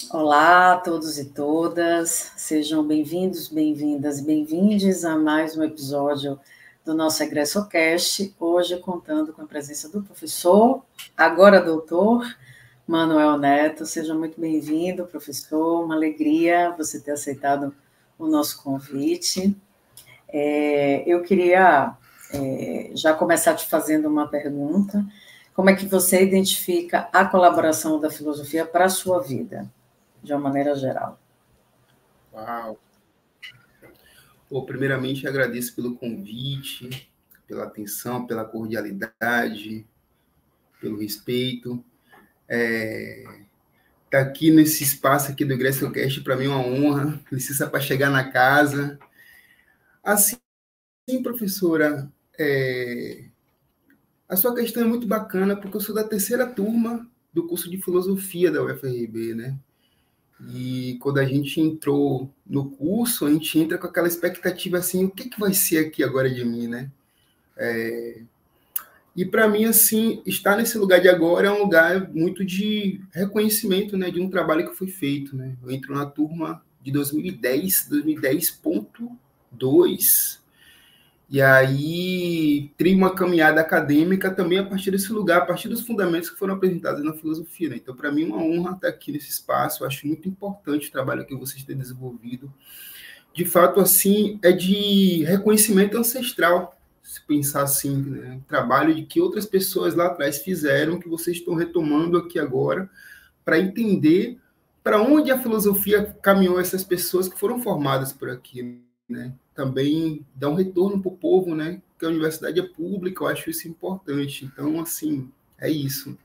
Olá a todos e todas, sejam bem-vindos, bem-vindas e bem-vindes a mais um episódio do nosso EgressoCast, hoje contando com a presença do professor, agora doutor, Manuel Neto. Seja muito bem-vindo, professor, uma alegria você ter aceitado o nosso convite. Eu queria já começar te fazendo uma pergunta: como é que você identifica a colaboração da filosofia para a sua vida, de uma maneira geral? Uau! Bom, primeiramente, agradeço pelo convite, pela atenção, pela cordialidade, pelo respeito. Estar aqui nesse espaço aqui do EgressoCast, para mim é uma honra. Licença para chegar na casa. Assim, professora, a sua questão é muito bacana, porque eu sou da terceira turma do curso de Filosofia da UFRB, né? E quando a gente entrou no curso, a gente entra com aquela expectativa assim, o que vai ser aqui agora de mim, né? E para mim, assim, estar nesse lugar de agora é um lugar muito de reconhecimento, né, de um trabalho que foi feito, né? Eu entro na turma de 2010, 2010.2, e aí tem uma caminhada acadêmica também a partir desse lugar, a partir dos fundamentos que foram apresentados na filosofia, né? Então, para mim, é uma honra estar aqui nesse espaço. Eu acho muito importante o trabalho que vocês têm desenvolvido. De fato, assim, é de reconhecimento ancestral, se pensar assim, né? Trabalho de que outras pessoas lá atrás fizeram, que vocês estão retomando aqui agora, para entender para onde a filosofia caminhou essas pessoas que foram formadas por aqui, né? Também dá um retorno para o povo, né? Porque a universidade é pública, eu acho isso importante. Então, assim, é isso.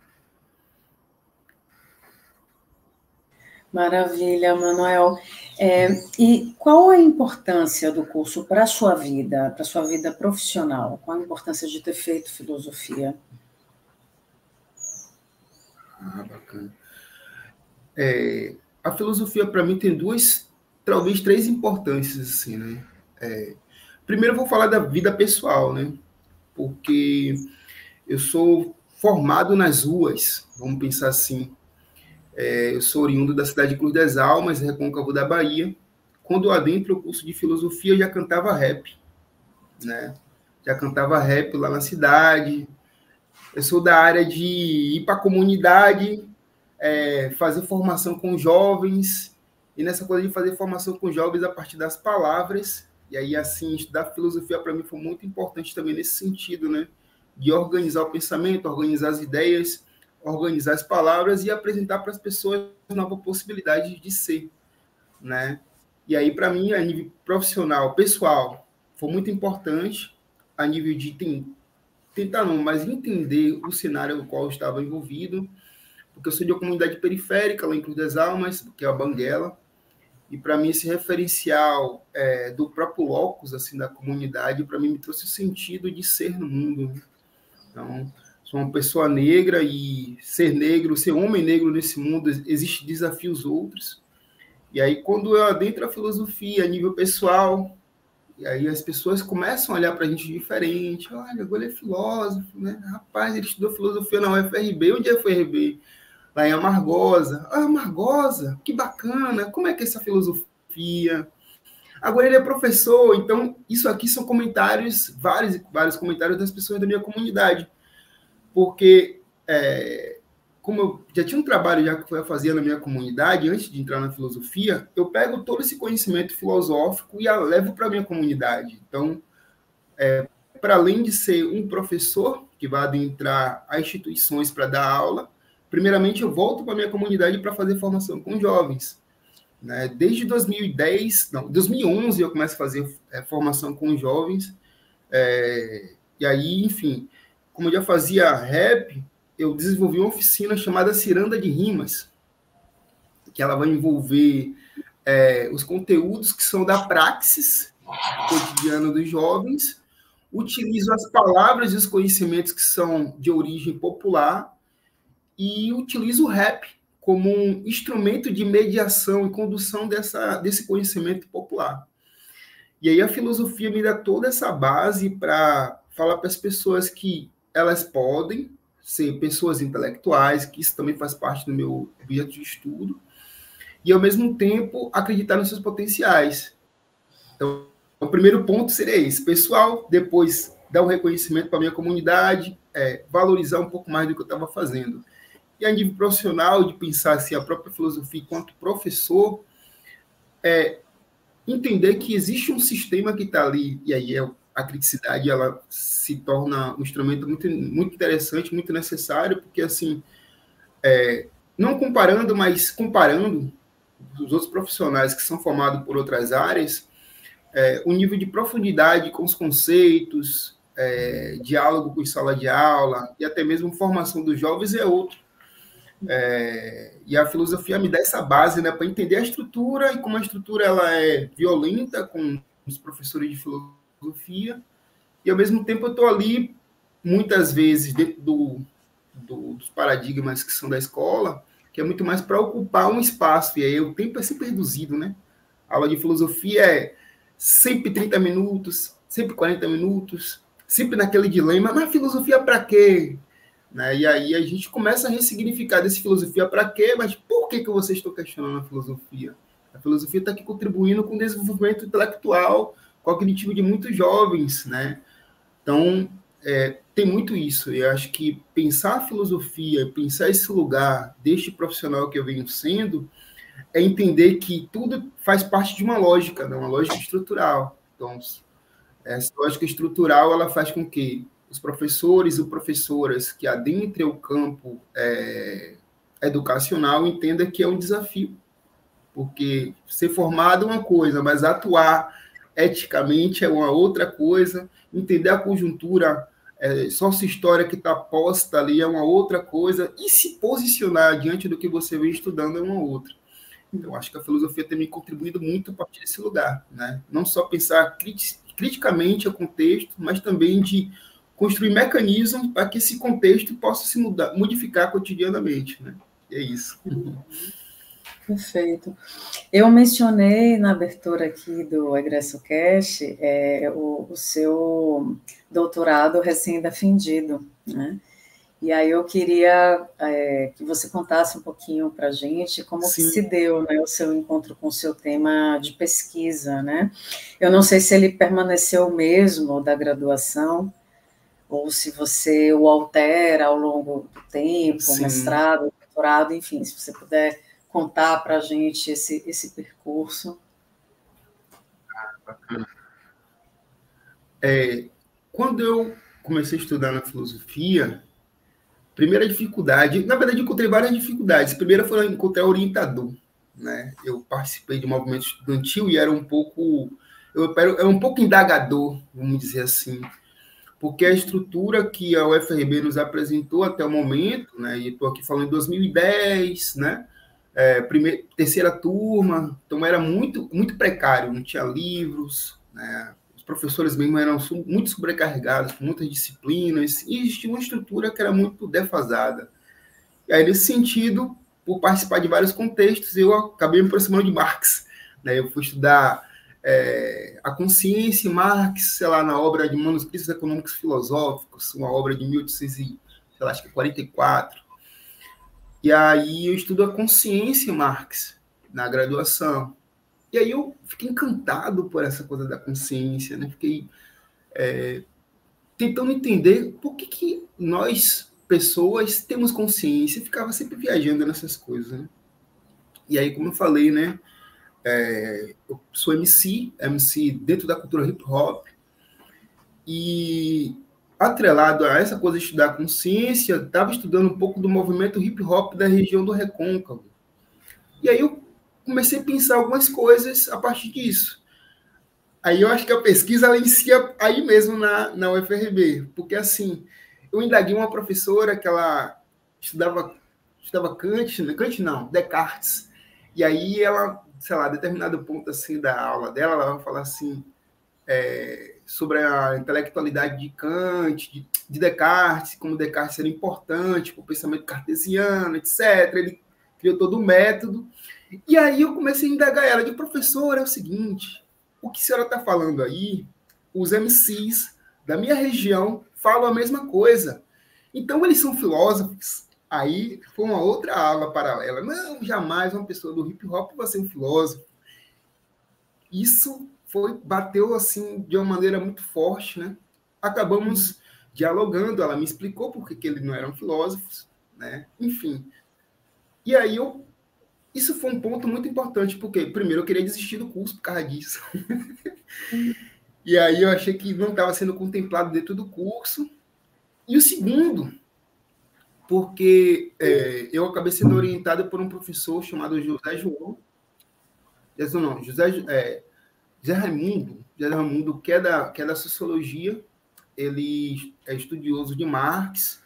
Maravilha, Manuel. E qual a importância do curso para a sua vida profissional? Qual a importância de ter feito filosofia? Bacana. A filosofia, para mim, tem duas, talvez três importâncias, assim, né? Primeiro, eu vou falar da vida pessoal, né? Porque eu sou formado nas ruas, vamos pensar assim. Eu sou oriundo da cidade de Cruz das Almas, Recôncavo da Bahia. Quando eu adentro o curso de filosofia, eu já cantava rap, né? Já cantava rap lá na cidade. Eu sou da área de ir para a comunidade, fazer formação com jovens, e nessa coisa de fazer formação com jovens a partir das palavras. E aí, assim, estudar filosofia para mim foi muito importante também nesse sentido, né? De organizar o pensamento, organizar as ideias, organizar as palavras e apresentar para as pessoas nova possibilidade de ser, né? E aí, para mim, a nível profissional, pessoal, foi muito importante, a nível de tentar não, mas entender o cenário no qual eu estava envolvido, porque eu sou de uma comunidade periférica, lá em Cruz das Almas, que é a Banguela, e para mim esse referencial do próprio locus, assim, da comunidade, para mim me trouxe o sentido de ser no mundo. Então, sou uma pessoa negra e ser negro, ser homem negro nesse mundo, existem desafios outros. E aí, quando eu adentro a filosofia a nível pessoal, e aí as pessoas começam a olhar para a gente diferente. Olha, agora ele é filósofo, né? Rapaz, ele estudou filosofia na UFRB. Onde é a UFRB? Lá em Amargosa. Ah, Amargosa, que bacana. Como é que é essa filosofia? Agora ele é professor. Então, isso aqui são comentários, vários comentários das pessoas da minha comunidade. Porque, como eu já tinha um trabalho já que eu fazia na minha comunidade, antes de entrar na filosofia, eu pego todo esse conhecimento filosófico e levo para a minha comunidade. Então, para além de ser um professor que vai adentrar a instituições para dar aula, primeiramente eu volto para a minha comunidade para fazer formação com jovens. Né? Desde 2011 eu começo a fazer formação com jovens, e aí, enfim, como eu já fazia rap, eu desenvolvi uma oficina chamada Ciranda de Rimas, que ela vai envolver os conteúdos que são da praxis cotidiana dos jovens, utilizo as palavras e os conhecimentos que são de origem popular e utilizo o rap como um instrumento de mediação e condução desse conhecimento popular. E aí a filosofia me dá toda essa base para falar para as pessoas que elas podem ser pessoas intelectuais, que isso também faz parte do meu objeto de estudo, e, ao mesmo tempo, acreditar nos seus potenciais. Então, o primeiro ponto seria esse, pessoal, depois dar um reconhecimento para a minha comunidade, valorizar um pouco mais do que eu estava fazendo. E a nível profissional, de pensar assim, a própria filosofia enquanto professor, entender que existe um sistema que está ali, e aí a criticidade ela se torna um instrumento muito, muito interessante, muito necessário, porque assim, não comparando, mas comparando os outros profissionais que são formados por outras áreas, o nível de profundidade com os conceitos, diálogo com a sala de aula, e até mesmo formação dos jovens é outro. E a filosofia me dá essa base, né, para entender a estrutura, e como a estrutura ela é violenta com os professores de filosofia, e ao mesmo tempo eu estou ali, muitas vezes, dentro dos paradigmas que são da escola, que é muito mais para ocupar um espaço, e aí o tempo é sempre reduzido, né? A aula de filosofia é sempre 30 minutos, sempre 40 minutos, sempre naquele dilema, mas filosofia para quê? Né? E aí a gente começa a ressignificar desse filosofia para quê, mas por que vocês estão questionando a filosofia? A filosofia está aqui contribuindo com o desenvolvimento intelectual, cognitivo de muitos jovens, né? Então, tem muito isso. Eu acho que pensar a filosofia, pensar esse lugar deste profissional que eu venho sendo, é entender que tudo faz parte de uma lógica, né? Uma lógica estrutural. Então, essa lógica estrutural ela faz com que os professores e professoras que adentrem o campo educacional entendam que é um desafio, porque ser formado é uma coisa, mas atuar eticamente é uma outra coisa, entender a conjuntura sócio-história que está posta ali é uma outra coisa, e se posicionar diante do que você vem estudando é uma outra. Então, acho que a filosofia tem me contribuído muito a partir desse lugar, né? Não só pensar criticamente o contexto, mas também de construir mecanismos para que esse contexto possa se modificar cotidianamente, né? É isso. Perfeito. Eu mencionei na abertura aqui do EgressoCast o seu doutorado recém-defendido, né? E aí eu queria que você contasse um pouquinho para a gente como que se deu, né, o seu encontro com o seu tema de pesquisa, né? Eu não sei se ele permaneceu o mesmo da graduação, ou se você o altera ao longo do tempo, mestrado, doutorado, enfim, se você puder contar para a gente esse percurso. Bacana. Quando eu comecei a estudar na filosofia, primeira dificuldade, na verdade, eu encontrei várias dificuldades. A primeira foi encontrar orientador, né? Eu participei de um movimento estudantil e era um pouco indagador, vamos dizer assim, porque a estrutura que a UFRB nos apresentou até o momento, né? E estou aqui falando em 2010, né? Terceira turma, então era muito, muito precário, não tinha livros, né? Os professores mesmo eram muito sobrecarregados, com muitas disciplinas, e existia uma estrutura que era muito defasada. E aí, nesse sentido, por participar de vários contextos, eu acabei me aproximando de Marx, né? Eu fui estudar a consciência em Marx, sei lá, na obra de Manuscritos Econômicos Filosóficos, uma obra de 1844. E aí eu estudo a consciência em Marx, na graduação. E aí eu fiquei encantado por essa coisa da consciência, né? Fiquei tentando entender por que nós, pessoas, temos consciência. Eu ficava sempre viajando nessas coisas, né? E aí, como eu falei, né? Eu sou MC dentro da cultura hip-hop, e atrelado a essa coisa de estudar consciência, estava estudando um pouco do movimento hip-hop da região do Recôncavo. E aí eu comecei a pensar algumas coisas a partir disso. Aí eu acho que a pesquisa ela inicia aí mesmo na UFRB, porque assim, eu indaguei uma professora que ela estudava Kant não, Descartes, e aí ela, sei lá, a determinado ponto assim da aula dela, ela vai falar assim, sobre a intelectualidade de Kant, de Descartes, como Descartes era importante para o pensamento cartesiano, etc. Ele criou todo o método. E aí eu comecei a indagar ela, de professor, é o seguinte, o que a senhora está falando aí, os MCs da minha região falam a mesma coisa. Então, eles são filósofos, Aí foi uma outra aula paralela. Não, jamais uma pessoa do hip hop vai ser um filósofo. Isso bateu assim de uma maneira muito forte, né? Acabamos dialogando, ela me explicou por que eles não eram filósofos, né? Enfim. E aí isso foi um ponto muito importante, porque primeiro eu queria desistir do curso por causa disso. E aí eu achei que não estava sendo contemplado dentro do curso. E o segundo, porque eu acabei sendo orientado por um professor chamado José João, não, José Raimundo, que é da sociologia. Ele é estudioso de Marx,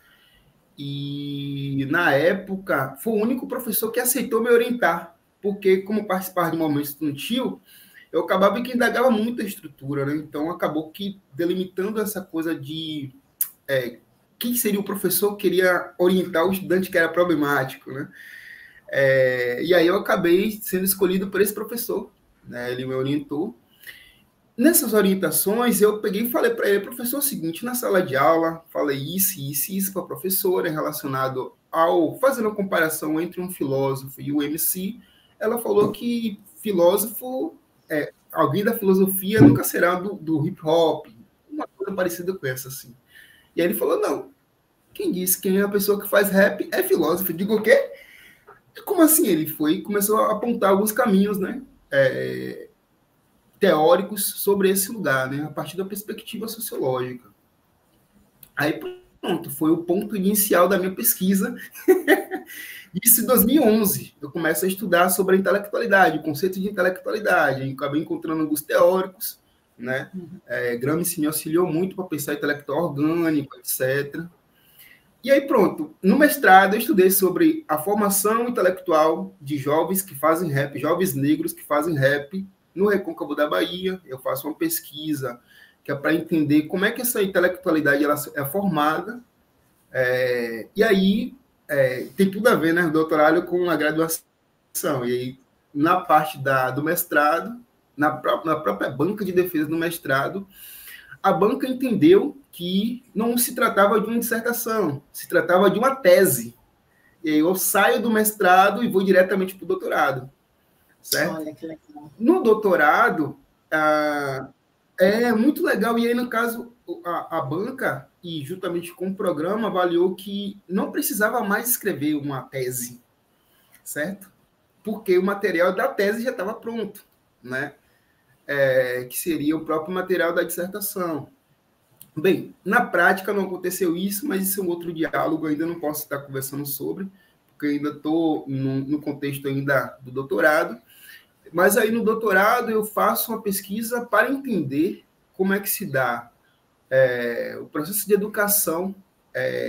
e na época foi o único professor que aceitou me orientar, porque como participar de momentos estudantil, eu acabava que indagava muito a estrutura, né? Então acabou que delimitando essa coisa de quem seria o professor que queria orientar o estudante que era problemático, né? E aí eu acabei sendo escolhido por esse professor, né? Ele me orientou. Nessas orientações, eu peguei e falei para ele, professor, é o seguinte, na sala de aula, falei isso para a professora, relacionado ao, fazendo a comparação entre um filósofo e o MC, ela falou que filósofo, alguém da filosofia nunca será do hip hop, uma coisa parecida com essa, assim. E aí ele falou, não, quem disse que a pessoa que faz rap é filósofo? Eu digo o quê? Como assim? Ele foi e começou a apontar alguns caminhos, né? Teóricos sobre esse lugar, né? A partir da perspectiva sociológica. Aí, pronto, foi o ponto inicial da minha pesquisa. Isso em 2011. Eu começo a estudar sobre a intelectualidade, o conceito de intelectualidade. E acabei encontrando alguns teóricos, né? Gramsci me auxiliou muito para pensar intelectual orgânico, etc. E aí, pronto, no mestrado eu estudei sobre a formação intelectual de jovens que fazem rap, jovens negros que fazem rap no Recôncavo da Bahia. Eu faço uma pesquisa que é para entender como é que essa intelectualidade ela é formada. E aí tem tudo a ver, né, o doutorado com a graduação. E aí, na parte do mestrado, na própria banca de defesa do mestrado, a banca entendeu que não se tratava de uma dissertação, se tratava de uma tese. E aí eu saio do mestrado e vou diretamente para o doutorado, certo? Olha que legal. No doutorado, é muito legal. E aí, no caso, a banca, e juntamente com o programa, avaliou que não precisava mais escrever uma tese, certo? Porque o material da tese já estava pronto, né? Que seria o próprio material da dissertação. Bem, na prática não aconteceu isso, mas isso é um outro diálogo, ainda não posso estar conversando sobre, porque ainda estou no contexto ainda do doutorado. Mas aí no doutorado eu faço uma pesquisa para entender como é que se dá o processo de educação,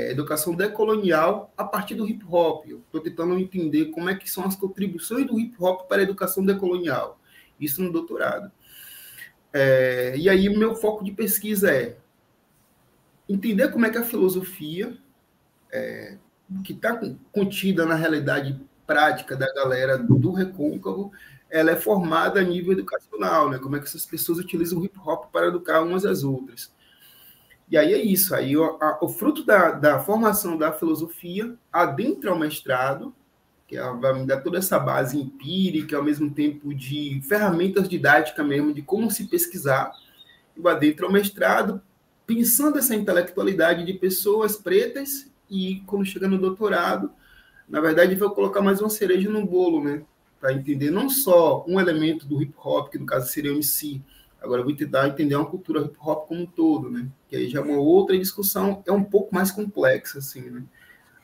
educação decolonial a partir do hip hop. Eu estou tentando entender como é que são as contribuições do hip hop para a educação decolonial. Isso no doutorado. E aí o meu foco de pesquisa é entender como é que a filosofia, que está contida na realidade prática da galera do Recôncavo, ela é formada a nível educacional, né? Como é que essas pessoas utilizam o hip hop para educar umas às outras. E aí é isso, aí o fruto da formação da filosofia adentra ao mestrado, que vai me dar toda essa base empírica, ao mesmo tempo de ferramentas didáticas mesmo, de como se pesquisar, e adentra ao mestrado, pensando essa intelectualidade de pessoas pretas, e quando chega no doutorado, na verdade, vou colocar mais uma cereja no bolo, né? Para entender não só um elemento do hip hop, que no caso seria o MC, agora eu vou tentar entender uma cultura hip hop como um todo, né? Que aí já é uma outra discussão, é um pouco mais complexa, assim, né?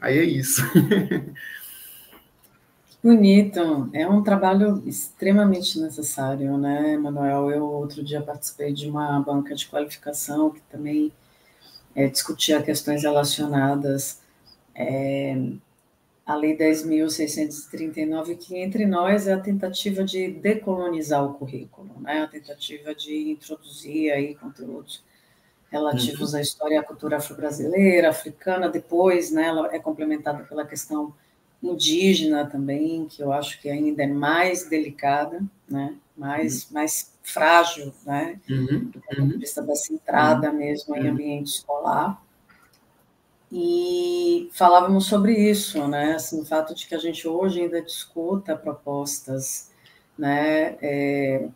Aí é isso. Bonito, é um trabalho extremamente necessário, né, Manuel? Eu outro dia participei de uma banca de qualificação que também discutia questões relacionadas à Lei 10.639, que entre nós é a tentativa de decolonizar o currículo, né? A tentativa de introduzir aí conteúdos relativos à história e à cultura afro-brasileira, africana, depois, né, ela é complementada pela questão indígena também, que eu acho que ainda é mais delicada, né, mais frágil, né, do ponto de vista dessa entrada mesmo em ambiente escolar. E falávamos sobre isso, né? Assim, o fato de que a gente hoje ainda discuta propostas, né,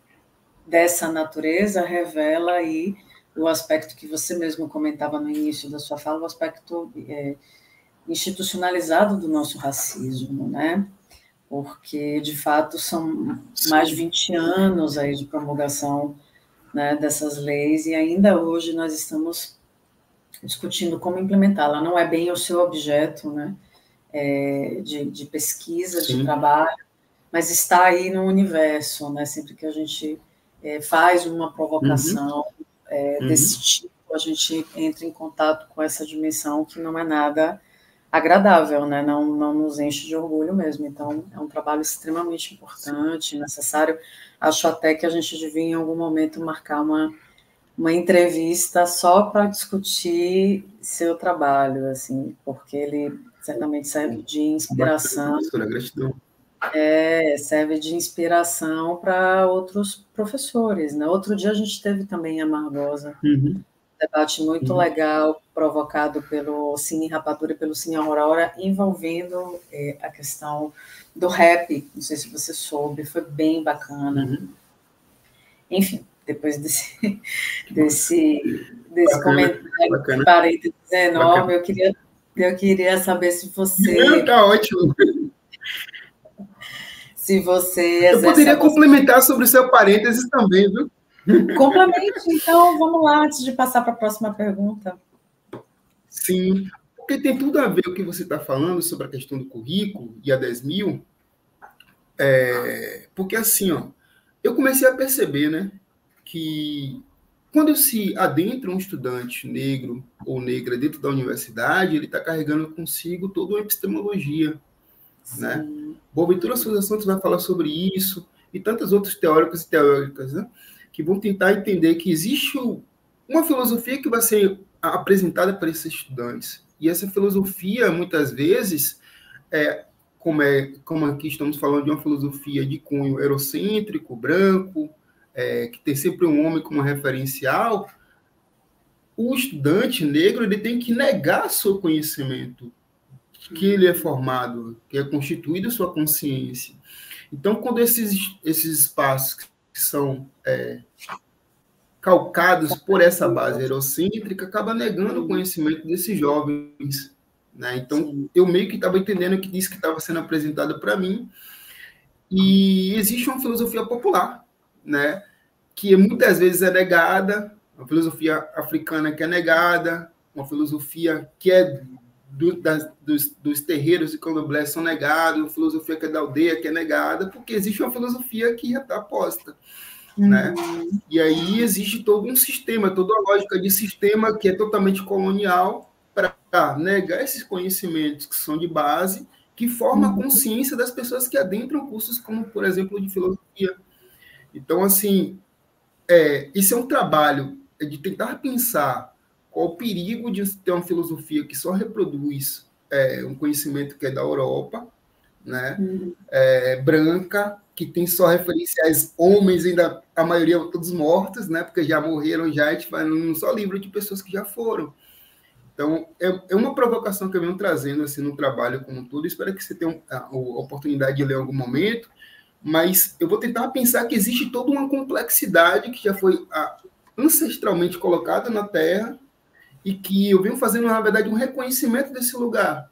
dessa natureza revela aí o aspecto que você mesmo comentava no início da sua fala, o aspecto institucionalizado do nosso racismo, né? Porque, de fato, são mais de 20 anos aí de promulgação, né, dessas leis, e ainda hoje nós estamos discutindo como implementá-la. Não é bem o seu objeto, né, de pesquisa, de Sim. trabalho, mas está aí no universo, né? Sempre que a gente faz uma provocação desse tipo, a gente entra em contato com essa dimensão que não é nada agradável, né? Não nos enche de orgulho mesmo. Então, é um trabalho extremamente importante, necessário. Acho até que a gente devia, em algum momento, marcar uma entrevista só para discutir seu trabalho, assim, porque ele certamente serve de Bacana, inspiração. professora, gratidão. Serve de inspiração para outros professores, né? Outro dia a gente teve também a Margosa, debate muito legal, provocado pelo Cine Rapadura e pelo Cine Aurora, envolvendo a questão do rap. Não sei se você soube, foi bem bacana. Enfim, depois desse Bacana, comentário, bacana, parênteses enorme, bacana. eu queria saber se Não, você, tá ótimo. se você Eu exerce a poderia docência. complementar sobre o seu parênteses também, viu? Complemente, então, vamos lá, antes de passar para a próxima pergunta. Sim, porque tem tudo a ver o que você está falando sobre a questão do currículo e a 10.000, porque assim, ó, eu comecei a perceber, né, que quando se adentra um estudante negro ou negra dentro da universidade, ele está carregando consigo toda uma epistemologia, né? Sim, Boaventura Souza Santos vai falar sobre isso e tantos outros teóricos e teóricas, né, que vão tentar entender que existe uma filosofia que vai ser apresentada para esses estudantes. E essa filosofia, muitas vezes, como aqui estamos falando de uma filosofia de cunho eurocêntrico, branco, que tem sempre um homem como referencial, o estudante negro ele tem que negar seu conhecimento, que ele é formado, que é constituído sua consciência. Então, quando esses espaços que são calcados por essa base eurocêntrica, acaba negando o conhecimento desses jovens, né? Então, sim. eu meio que estava entendendo o que disse que estava sendo apresentado para mim, e existe uma filosofia popular, né? Que muitas vezes é negada, uma filosofia africana que é negada, uma filosofia que é dos terreiros e candomblés são negados, uma filosofia que é da aldeia que é negada, porque existe uma filosofia que já está posta, né? E aí existe todo um sistema, toda uma lógica de sistema que é totalmente colonial para negar esses conhecimentos que são de base, que forma a consciência das pessoas que adentram cursos como, por exemplo, de filosofia. Então, assim, isso é um trabalho de tentar pensar qual o perigo de ter uma filosofia que só reproduz um conhecimento que é da Europa, né? Branca, que tem só referenciais homens, ainda a maioria todos mortos, né? Porque já morreram, já a gente vai num só livro de pessoas que já foram. Então, é uma provocação que eu venho trazendo assim, no trabalho como um todo. Espero que você tenha a oportunidade de ler em algum momento, mas eu vou tentar pensar que existe toda uma complexidade que já foi ancestralmente colocada na Terra e que eu venho fazendo, na verdade, um reconhecimento desse lugar.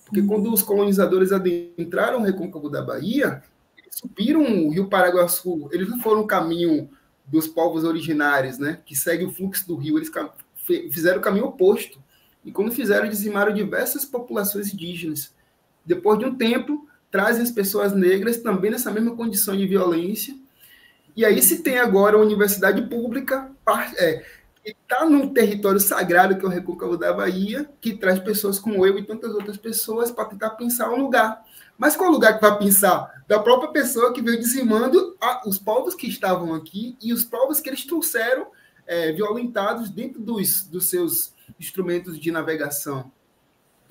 Porque quando os colonizadores adentraram o Recôncavo da Bahia, eles subiram o Rio Paraguaçu, eles não foram o caminho dos povos originários, né, que segue o fluxo do rio, eles fizeram o caminho oposto. E quando fizeram, dizimaram diversas populações indígenas. Depois de um tempo, trazem as pessoas negras também nessa mesma condição de violência. E aí se tem agora uma universidade pública que está num território sagrado, que é o Recôncavo da Bahia, que traz pessoas como eu e tantas outras pessoas para tentar pensar um lugar. Mas qual lugar que vai pensar? Da própria pessoa que veio dizimando os povos que estavam aqui e os povos que eles trouxeram violentados dentro dos seus instrumentos de navegação.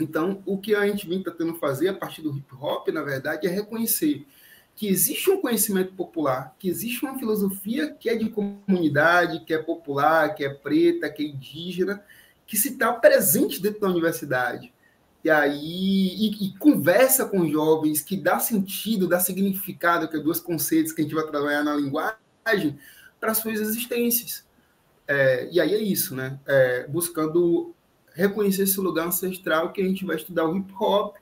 Então, o que a gente vem tentando fazer a partir do hip-hop, na verdade, é reconhecer que existe um conhecimento popular, que existe uma filosofia que é de comunidade, que é popular, que é preta, que é indígena, que se está presente dentro da universidade. E aí, e conversa com jovens, que dá sentido, dá significado, que é dois conceitos que a gente vai trabalhar na linguagem, para suas existências. E aí é isso, né? Buscando reconhecer esse lugar ancestral que a gente vai estudar o hip hop,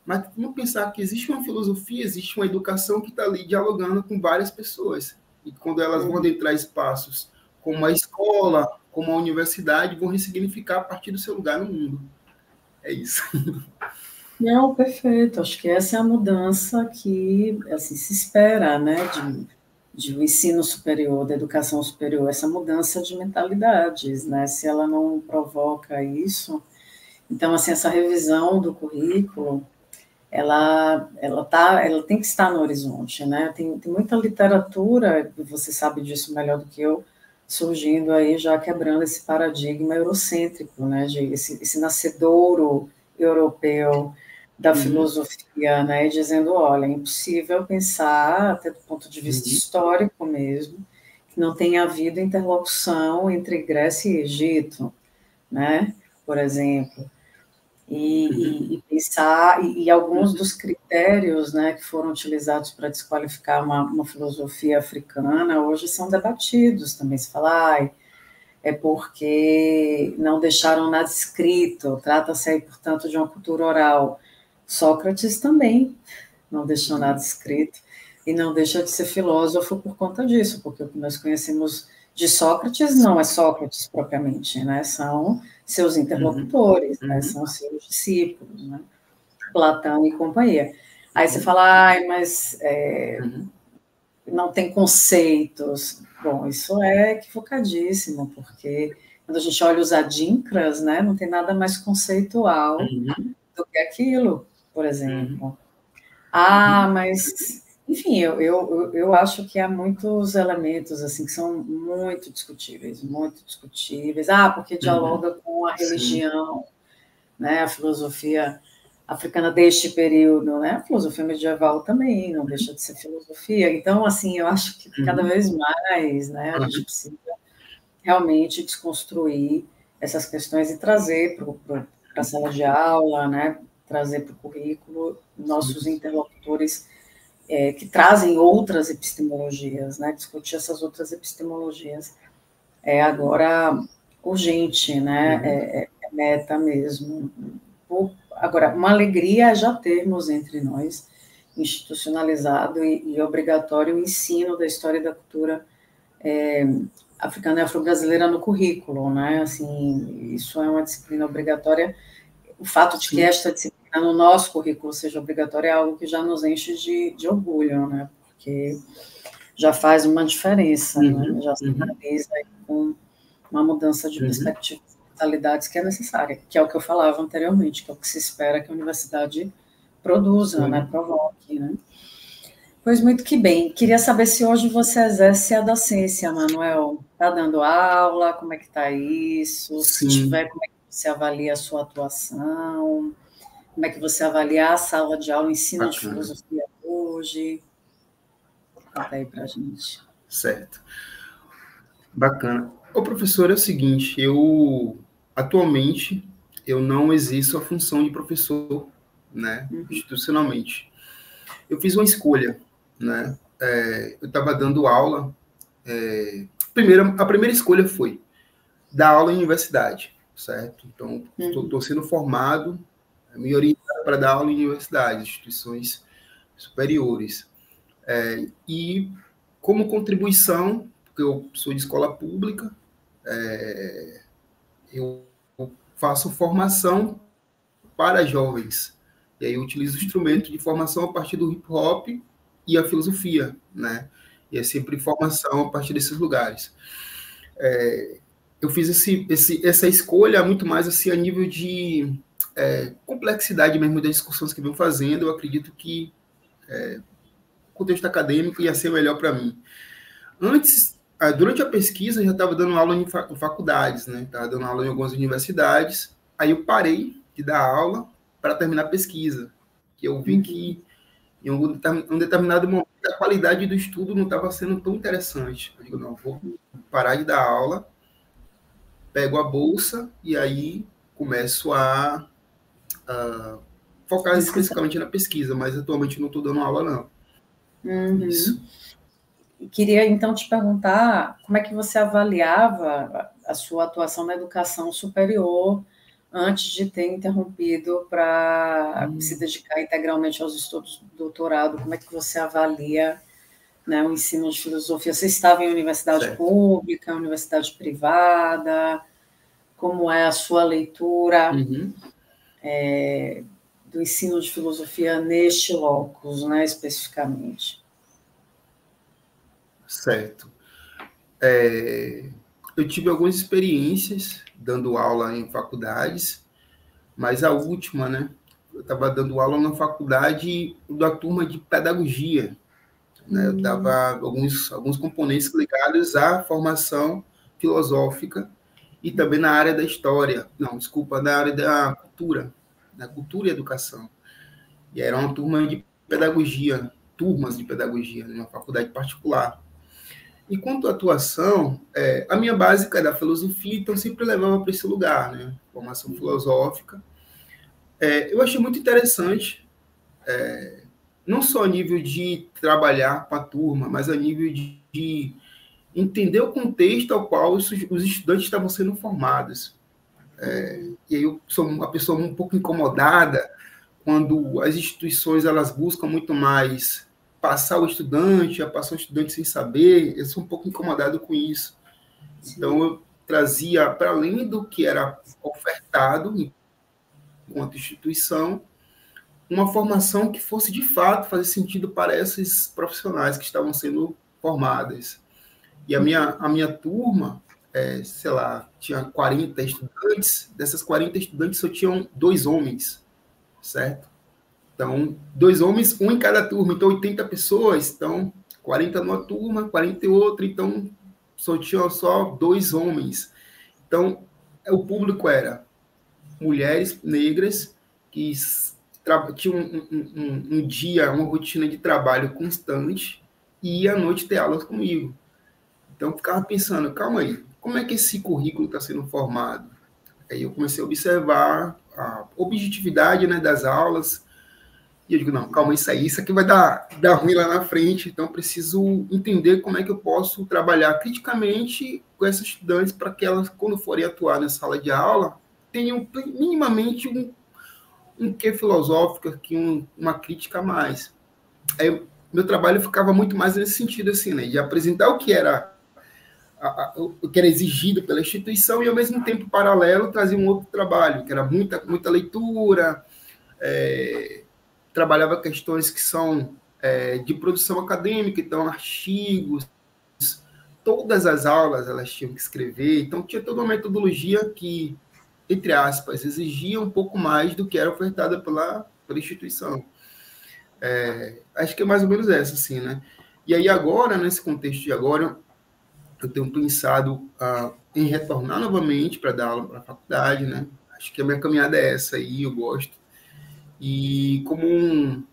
mas vamos pensar que existe uma filosofia, existe uma educação que está ali dialogando com várias pessoas. E quando elas vão adentrar espaços como a escola, como a universidade, vão ressignificar a partir do seu lugar no mundo. É isso. Não, perfeito. Acho que essa é a mudança que assim, se espera, né, de um ensino superior, da educação superior, essa mudança de mentalidades, né? Se ela não provoca isso, então assim essa revisão do currículo, ela tem que estar no horizonte, né? Tem muita literatura, e você sabe disso melhor do que eu, surgindo aí já quebrando esse paradigma eurocêntrico, né? De esse nascedouro europeu da filosofia, né? E dizendo, olha, é impossível pensar, até do ponto de vista histórico mesmo, que não tenha havido interlocução entre Grécia e Egito, né? Por exemplo. E pensar, e alguns dos critérios, né, que foram utilizados para desqualificar uma filosofia africana, hoje são debatidos também. Se fala, é porque não deixaram nada escrito, trata-se aí, portanto, de uma cultura oral. Sócrates também não deixou nada escrito, e não deixa de ser filósofo por conta disso, porque o que nós conhecemos de Sócrates não é Sócrates propriamente, né? São seus interlocutores, né? São seus discípulos, né? Platão e companhia. Aí você fala, mas não tem conceitos. Bom, isso é equivocadíssimo, porque quando a gente olha os adinkras, né, não tem nada mais conceitual do que aquilo, por exemplo. Mas, enfim, eu acho que há muitos elementos assim que são muito discutíveis, muito discutíveis. Porque dialoga com a religião, né, a filosofia africana deste período, né? A filosofia medieval também não deixa de ser filosofia. Então, assim, eu acho que cada vez mais, né, a gente precisa realmente desconstruir essas questões e trazer para a sala de aula, né? Trazer para o currículo nossos interlocutores que trazem outras epistemologias, né? Discutir essas outras epistemologias é agora urgente, né? É meta mesmo. Agora, uma alegria é já termos entre nós institucionalizado e obrigatório o ensino da história e da cultura africana e afro-brasileira no currículo, né? Assim, isso é uma disciplina obrigatória. O fato de que esta disciplina no nosso currículo seja obrigatória é algo que já nos enche de orgulho, né? Porque já faz uma diferença, né? Já se realiza com uma mudança de perspectiva e mentalidades que é necessária, que é o que eu falava anteriormente, que é o que se espera que a universidade produza, né? Provoque, né? Pois muito que bem. Queria saber se hoje você exerce a docência, Manuel. Está dando aula? Como é que está isso? Se tiver, como é que você avalia a sua atuação? Como é que você avalia a sala de aula, o ensino de filosofia hoje? Conta aí para a gente. Certo. Bacana. Ô, professor, é o seguinte, atualmente, eu não exerço a função de professor, né, institucionalmente. Eu fiz uma escolha, né, eu estava dando aula, a primeira escolha foi dar aula em universidade, certo? Então, estou sendo formado, me orientado para dar aula em universidades, instituições superiores. E como contribuição, porque eu sou de escola pública, eu faço formação para jovens. E aí eu utilizo o instrumento de formação a partir do hip hop e a filosofia, né? E é sempre formação a partir desses lugares. Eu fiz essa escolha muito mais assim a nível de complexidade mesmo das discussões que venho fazendo. Eu acredito que o contexto acadêmico ia ser melhor para mim. Antes, durante a pesquisa, eu já estava dando aula em faculdades, né? Estava dando aula em algumas universidades. Aí eu parei de dar aula para terminar a pesquisa, que eu vi que em um determinado momento a qualidade do estudo não estava sendo tão interessante. Eu digo, não, vou parar de dar aula pego a bolsa e aí começo a focar Pesquisa. especificamente na pesquisa, mas atualmente não estou dando aula, não. Isso. Queria, então, te perguntar como é que você avaliava a sua atuação na educação superior antes de ter interrompido para se dedicar integralmente aos estudos do doutorado. Como é que você avalia, né, o ensino de filosofia? Você estava em universidade Certo. pública, universidade privada? Como é a sua leitura do ensino de filosofia neste locus, né, especificamente? Certo. Eu tive algumas experiências dando aula em faculdades, mas a última, né? Eu estava dando aula na faculdade da turma de pedagogia, né? Eu dava alguns componentes ligados à formação filosófica e também na área da história. Não, desculpa, na área da cultura e educação. E era uma turma de pedagogia, turmas de pedagogia, numa faculdade particular. E quanto à atuação, a minha básica é da filosofia, então sempre levava para esse lugar, né? Formação filosófica. Eu achei muito interessante, não só a nível de trabalhar com a turma, mas a nível de entender o contexto ao qual os estudantes estavam sendo formados. E aí eu sou uma pessoa um pouco incomodada quando as instituições elas buscam muito mais passar o estudante sem saber. Eu sou um pouco incomodado com isso. Então, eu trazia, para além do que era ofertado enquanto instituição, uma formação que fosse, de fato, fazer sentido para esses profissionais que estavam sendo formadas. E a minha turma, sei lá, tinha 40 estudantes, dessas 40 estudantes só tinham 2 homens, certo? Então, 2 homens, um em cada turma, então 80 pessoas, então 40 numa turma, 40 em outra, então só tinham só 2 homens. Então, o público era mulheres negras que tinham um dia, uma rotina de trabalho constante e à noite ter aulas comigo. Então, eu ficava pensando, calma aí, como é que esse currículo está sendo formado? Aí eu comecei a observar a objetividade, né, das aulas, e eu digo, não, calma, isso aqui vai dar ruim lá na frente, então eu preciso entender como é que eu posso trabalhar criticamente com essas estudantes para que elas, quando forem atuar na sala de aula, tenham minimamente um quê filosófico, aqui, uma crítica a mais. Aí, meu trabalho ficava muito mais nesse sentido, assim, né, de apresentar o que era exigido pela instituição e, ao mesmo tempo, paralelo, trazer um outro trabalho, que era muita leitura, trabalhava questões que são de produção acadêmica, então artigos, todas as aulas elas tinham que escrever, então tinha toda uma metodologia que, entre aspas, exigia um pouco mais do que era ofertada pela instituição. Acho que é mais ou menos essa, assim, né? E aí agora, nesse contexto de agora, eu tenho pensado em retornar novamente para dar aula para a faculdade, né? Acho que a minha caminhada é essa aí, eu gosto. E como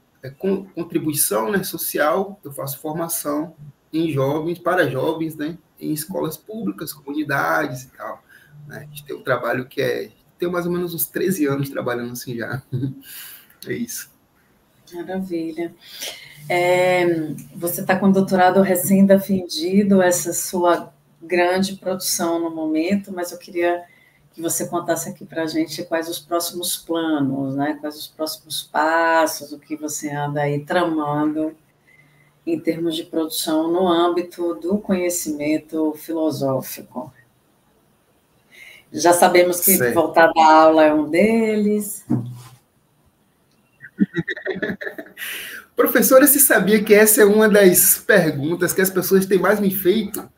contribuição, né, social, eu faço formação em jovens, para jovens, né, em escolas públicas, comunidades e tal. Né? A gente tem um trabalho que tem mais ou menos uns 13 anos trabalhando assim já. É isso. Maravilha. Você está com doutorado recém-defendido, essa sua grande produção no momento, mas eu queria que você contasse aqui para a gente quais os próximos planos, né? Quais os próximos passos, o que você anda aí tramando em termos de produção no âmbito do conhecimento filosófico. Já sabemos que Certo. voltar da aula é um deles. Professora, você sabia que essa é uma das perguntas que as pessoas têm mais me feito?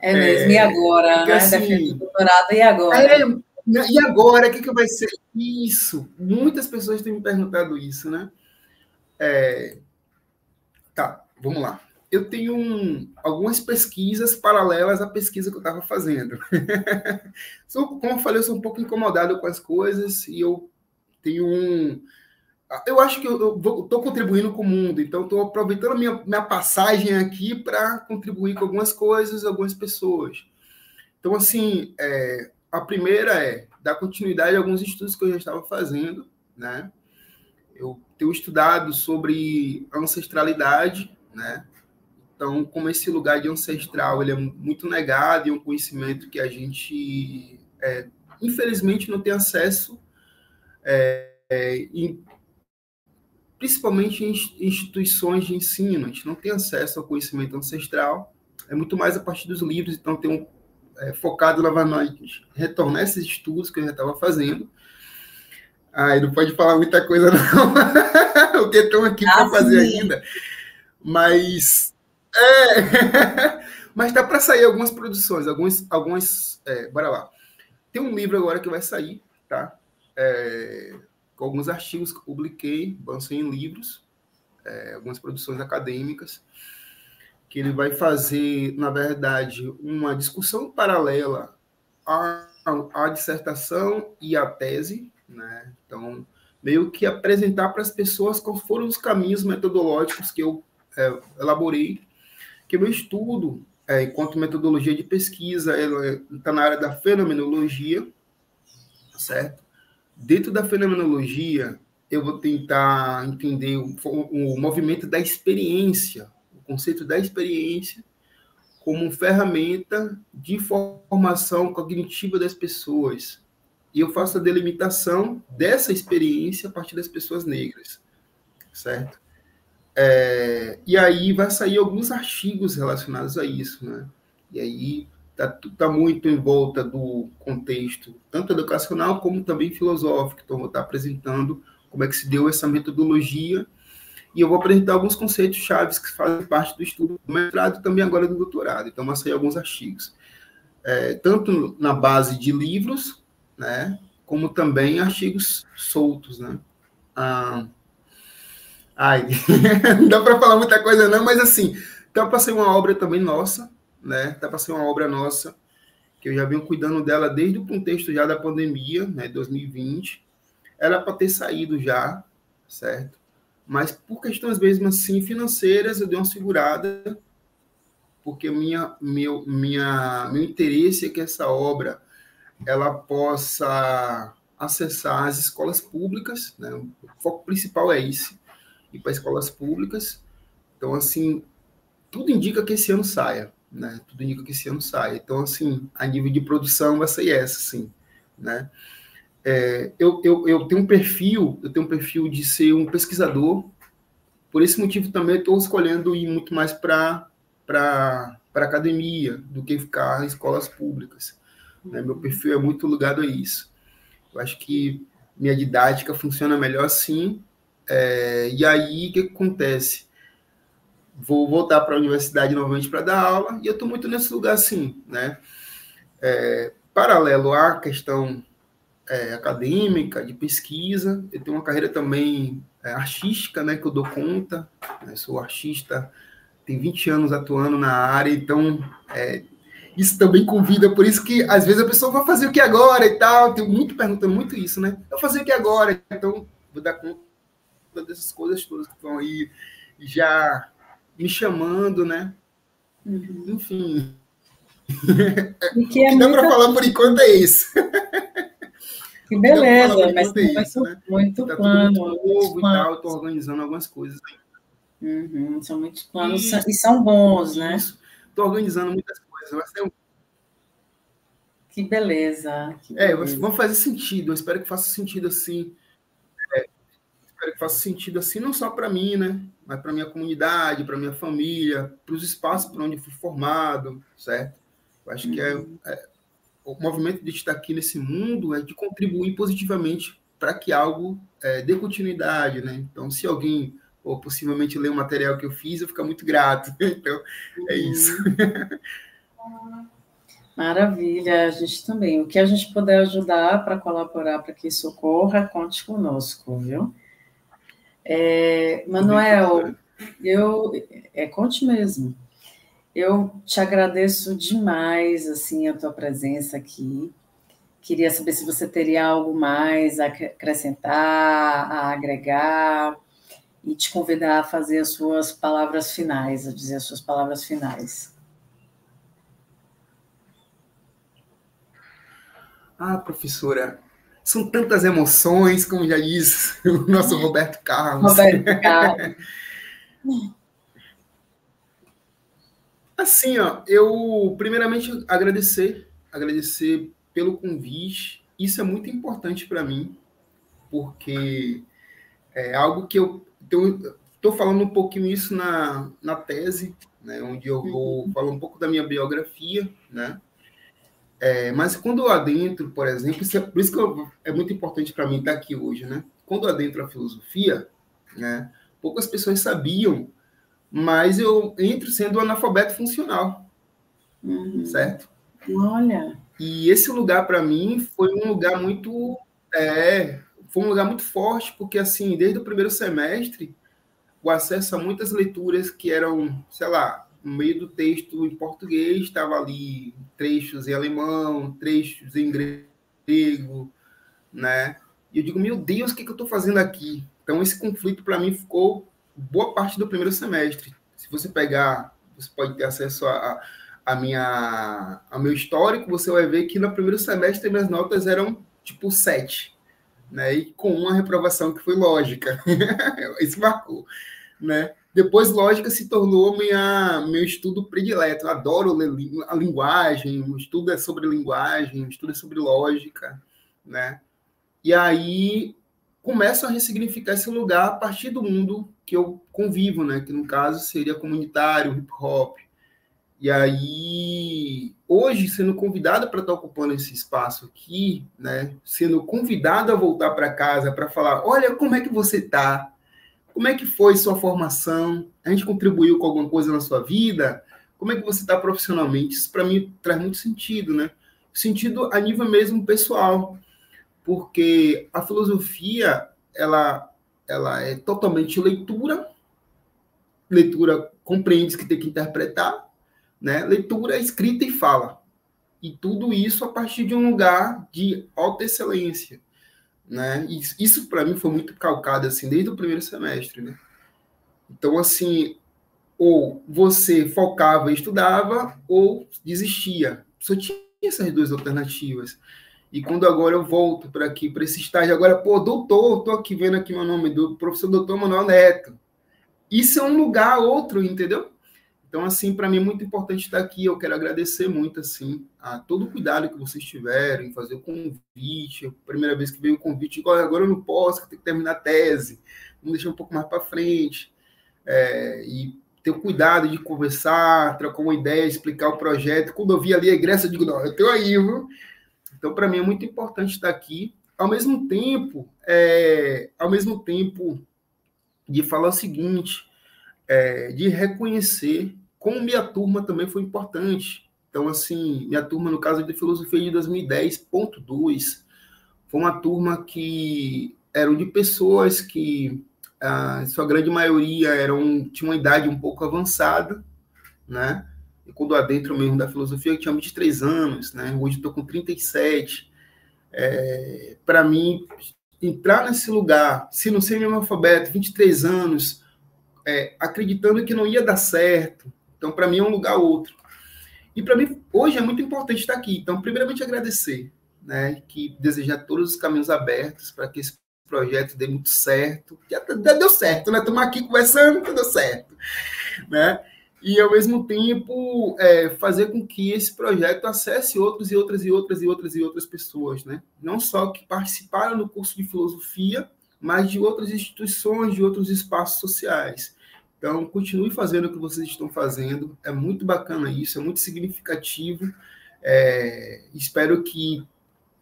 É mesmo, e agora, Porque, né? Defende o assim, doutorado, e agora? e agora, o que vai ser isso? Muitas pessoas têm me perguntado isso, né? Tá, vamos lá. Eu tenho algumas pesquisas paralelas à pesquisa que eu estava fazendo. Como eu falei, eu sou um pouco incomodado com as coisas e eu tenho eu acho que eu estou contribuindo com o mundo, então estou aproveitando a minha passagem aqui para contribuir com algumas coisas, algumas pessoas. Então, assim, a primeira é dar continuidade a alguns estudos que eu já estava fazendo, né? Eu tenho estudado sobre ancestralidade, né? Então, como esse lugar de ancestral ele é muito negado e é um conhecimento que a gente, infelizmente, não tem acesso, principalmente em instituições de ensino, a gente não tem acesso ao conhecimento ancestral, é muito mais a partir dos livros, então tem focado novamente retornar esses estudos que eu já estava fazendo. Não pode falar muita coisa não, porque estão aqui para fazer ainda, mas mas tá para sair algumas produções, bora lá. Tem um livro agora que vai sair, tá? Com alguns artigos que eu publiquei, vão ser em livros, algumas produções acadêmicas, que ele vai fazer, na verdade, uma discussão paralela à dissertação e à tese, né? Então, meio que apresentar para as pessoas quais foram os caminhos metodológicos que eu elaborei, que meu estudo, enquanto metodologia de pesquisa, está na área da fenomenologia, certo? Dentro da fenomenologia, eu vou tentar entender o movimento da experiência, o conceito da experiência como ferramenta de formação cognitiva das pessoas. E eu faço a delimitação dessa experiência a partir das pessoas negras, certo? E aí vai sair alguns artigos relacionados a isso, né? E aí tá muito em volta do contexto, tanto educacional como também filosófico. Então, eu vou estar apresentando como é que se deu essa metodologia e eu vou apresentar alguns conceitos chaves que fazem parte do estudo do mestrado e também agora do doutorado. Então, vai sair alguns artigos, tanto na base de livros, né, como também artigos soltos, né? Não dá para falar muita coisa não, mas assim, tá para ser uma obra também nossa, né? Tá para ser uma obra nossa, que eu já venho cuidando dela desde o contexto já da pandemia, né, 2020. Era para ter saído já, certo? Mas por questões mesmo assim financeiras, eu dei uma segurada, porque meu interesse é que essa obra ela possa acessar as escolas públicas, né? O foco principal é esse, ir para escolas públicas. Então, assim, tudo indica que esse ano saia, né? Tudo indica que esse ano saia. Então, assim, a nível de produção vai ser essa, sim, né? Eu tenho um perfil de ser um pesquisador. Por esse motivo também estou escolhendo ir muito mais para academia do que ficar em escolas públicas, né? Meu perfil é muito ligado a isso. Eu acho que minha didática funciona melhor assim. E aí, o que acontece? Vou voltar para a universidade novamente para dar aula, e eu estou muito nesse lugar assim, né? Paralelo à questão acadêmica, de pesquisa, eu tenho uma carreira também artística, né, que eu dou conta, né? Sou artista, tenho 20 anos atuando na área, então isso também convida, por isso que às vezes a pessoa vai fazer o que agora e tal, tem muito perguntando muito isso, né? Vai fazer o que agora? Então, vou dar conta dessas coisas todas que estão aí já me chamando, né? Enfim. E que O é que dá para muita... falar por enquanto é isso. Que O que dá para falar por beleza, mas enquanto é isso, né? muito Tá tudo muito plano, muitos novo e tal, planos. estou organizando algumas coisas. São muitos planos Isso, e são bons, né? isso. Estou organizando muitas coisas. Vai ser Que beleza, que beleza. vão fazer sentido. Eu espero que faça sentido assim. Espero que faça sentido assim, não só para mim, né? Mas para minha comunidade, para minha família, para os espaços por onde fui formado, certo? Eu acho que o movimento de estar aqui nesse mundo é de contribuir positivamente para que algo dê continuidade, né? Então, se alguém ou possivelmente ler o material que eu fiz, eu fico muito grato. Então, é isso. Maravilha, a gente também. O que a gente puder ajudar para colaborar para que isso ocorra, conte conosco, viu? Manuel, conte mesmo. Eu te agradeço demais, assim, a tua presença aqui. Queria saber se você teria algo mais a acrescentar, a agregar, e te convidar a fazer as suas palavras finais, a dizer as suas palavras finais. Ah, professora, são tantas emoções, como já disse o nosso Roberto Carlos. Roberto Carlos. Assim, ó, eu primeiramente agradecer pelo convite. Isso é muito importante para mim, porque é algo que eu estou falando um pouquinho isso na tese, né, onde eu vou falar um pouco da minha biografia, né? Mas quando eu adentro, por exemplo, por isso que é muito importante para mim estar aqui hoje, né? Quando eu adentro a filosofia, né, poucas pessoas sabiam, mas eu entro sendo analfabeto funcional, certo? Olha. E esse lugar para mim foi um lugar muito forte, porque assim, desde o primeiro semestre, o acesso a muitas leituras que eram, sei lá, no meio do texto em português, estava ali trechos em alemão, trechos em grego, né? E eu digo, meu Deus, o que eu estou fazendo aqui? Então, esse conflito, para mim, ficou boa parte do primeiro semestre. Se você pegar, você pode ter acesso ao meu histórico, você vai ver que no primeiro semestre minhas notas eram tipo 7, né? E com uma reprovação que foi lógica. Isso marcou, né? Depois, lógica se tornou meu estudo predileto. Eu adoro ler a linguagem, o estudo é sobre linguagem, o estudo é sobre lógica, né? E aí começo a ressignificar esse lugar a partir do mundo que eu convivo, né? Que no caso seria comunitário, hip hop. E aí, hoje, sendo convidado para estar ocupando esse espaço aqui, né? Sendo convidado a voltar para casa para falar: olha, como é que você está? Como é que foi sua formação? A gente contribuiu com alguma coisa na sua vida? Como é que você está profissionalmente? Isso para mim traz muito sentido, né? Sentido a nível mesmo pessoal, porque a filosofia ela é totalmente leitura compreende que tem que interpretar, né? Leitura, escrita e fala. E tudo isso a partir de um lugar de alta excelência, né? Isso para mim foi muito calcado assim desde o primeiro semestre, né? Então assim, ou você focava e estudava ou desistia. Só tinha essas duas alternativas. E quando agora eu volto para aqui, para esse estágio, agora, pô, doutor, estou aqui vendo aqui meu nome, do professor doutor Manuel Neto. Isso é um lugar outro, entendeu? Então, assim, para mim é muito importante estar aqui. Eu quero agradecer muito, assim, a todo o cuidado que vocês tiveram em fazer o convite. A primeira vez que veio o convite, agora eu não posso, eu tenho que terminar a tese. Vamos deixar um pouco mais para frente. E ter o cuidado de conversar, trocar uma ideia, explicar o projeto. Quando eu vi ali a egressa, eu digo, não, eu estou aí, viu? Então, para mim é muito importante estar aqui. Ao mesmo tempo de falar o seguinte, de reconhecer como minha turma também foi importante. Então, assim, minha turma, no caso de filosofia de 2010.2, foi uma turma que eram de pessoas que, a sua grande maioria, tinha uma idade um pouco avançada, né? E quando adentro mesmo da filosofia, eu tinha 23 anos, né? Hoje estou com 37. Para mim, entrar nesse lugar, se não ser mesmo alfabeto, 23 anos, acreditando que não ia dar certo. Então, para mim, é um lugar outro. E para mim, hoje é muito importante estar aqui. Então, primeiramente, agradecer, né? Que desejar todos os caminhos abertos para que esse projeto dê muito certo. Já deu certo, né? Estamos aqui conversando, tudo deu certo, né? E, ao mesmo tempo, fazer com que esse projeto acesse outros e outras e outras e outras e outras pessoas, né? Não só que participaram do curso de filosofia, mas de outras instituições, de outros espaços sociais. Então, continue fazendo o que vocês estão fazendo. É muito bacana isso, é muito significativo. Espero que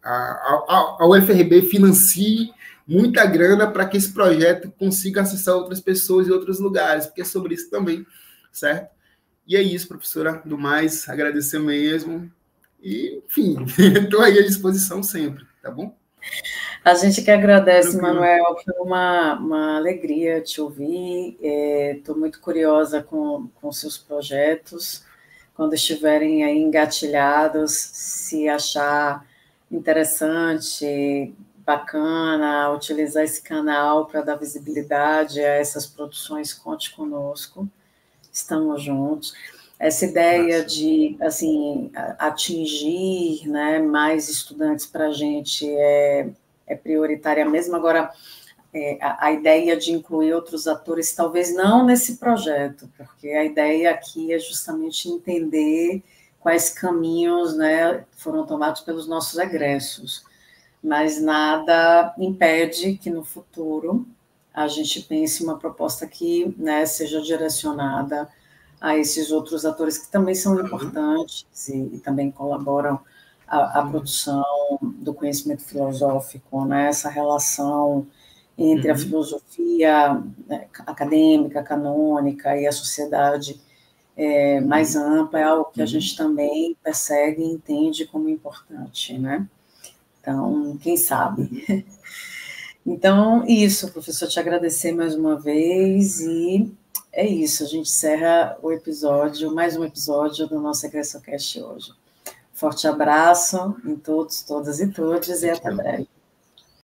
a UFRB financie muita grana para que esse projeto consiga acessar outras pessoas e outros lugares, porque é sobre isso também, certo? E é isso, professora. Do mais, agradecer mesmo. E, enfim, estou aí à disposição sempre, tá bom? A gente que agradece, Tranquilo. Manuel, foi uma alegria te ouvir. Estou muito curiosa com seus projetos. Quando estiverem aí engatilhados, se achar interessante, bacana, utilizar esse canal para dar visibilidade a essas produções, conte conosco. Estamos juntos. Essa ideia de, assim, atingir, né, mais estudantes para a gente é prioritária mesmo. Agora, a ideia de incluir outros atores, talvez não nesse projeto, porque a ideia aqui é justamente entender quais caminhos, né, foram tomados pelos nossos egressos, mas nada impede que no futuro a gente pense uma proposta que, né, seja direcionada a esses outros atores que também são importantes e também colaboram à produção do conhecimento filosófico, né, essa relação entre a filosofia, né, acadêmica, canônica e a sociedade mais ampla é algo que a gente também persegue e entende como importante, né? Então, quem sabe? Então, isso, professor, te agradecer mais uma vez e é isso, a gente encerra o episódio, mais um episódio do nosso EgressoCast hoje. Forte abraço em todos, todas e todos e até breve.